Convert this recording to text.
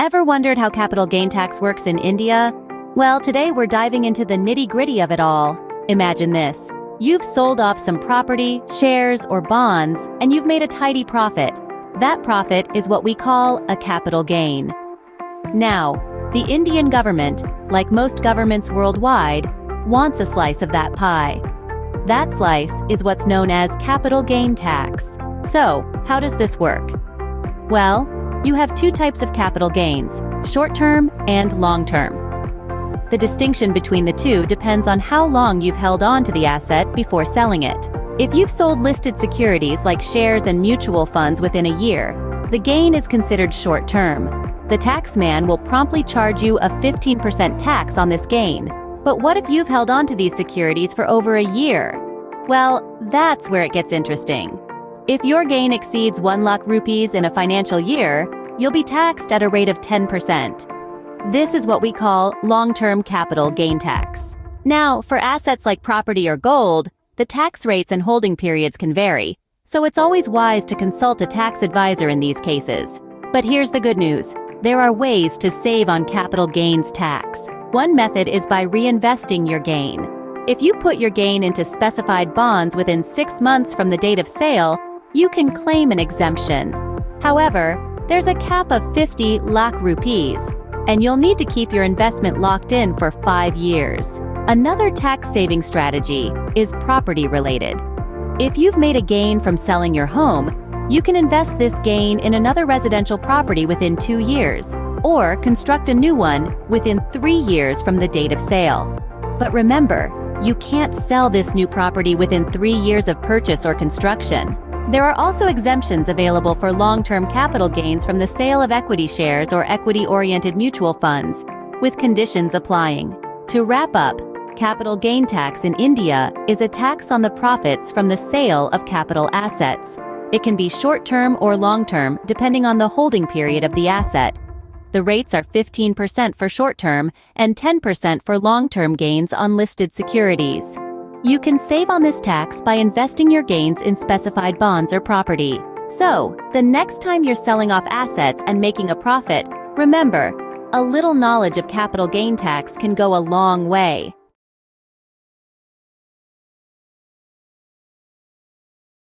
Ever wondered how capital gain tax works in India? Well, today we're diving into the nitty-gritty of it all. Imagine this. You've sold off some property, shares, or bonds, and you've made a tidy profit. That profit is what we call a capital gain. Now, the Indian government, like most governments worldwide, wants a slice of that pie. That slice is what's known as capital gain tax. So, how does this work? Well, you have two types of capital gains, short-term and long-term. The distinction between the two depends on how long you've held on to the asset before selling it. If you've sold listed securities like shares and mutual funds within a year, the gain is considered short-term. The taxman will promptly charge you a 15% tax on this gain. But what if you've held on to these securities for over a year? Well, that's where it gets interesting. If your gain exceeds 1 lakh rupees in a financial year, you'll be taxed at a rate of 10%. This is what we call long-term capital gain tax. Now, for assets like property or gold, the tax rates and holding periods can vary, so it's always wise to consult a tax advisor in these cases. But here's the good news. There are ways to save on capital gains tax. One method is by reinvesting your gain. If you put your gain into specified bonds within 6 months from the date of sale, you can claim an exemption. However, there's a cap of 50 lakh rupees, and you'll need to keep your investment locked in for 5 years. Another tax-saving strategy is property-related. If you've made a gain from selling your home, you can invest this gain in another residential property within 2 years, or construct a new one within 3 years from the date of sale. But remember, you can't sell this new property within 3 years of purchase or construction. There are also exemptions available for long-term capital gains from the sale of equity shares or equity-oriented mutual funds, with conditions applying. To wrap up, capital gain tax in India is a tax on the profits from the sale of capital assets. It can be short-term or long-term depending on the holding period of the asset. The rates are 15% for short-term and 10% for long-term gains on listed securities. You can save on this tax by investing your gains in specified bonds or property. So, the next time you're selling off assets and making a profit, remember, a little knowledge of capital gain tax can go a long way.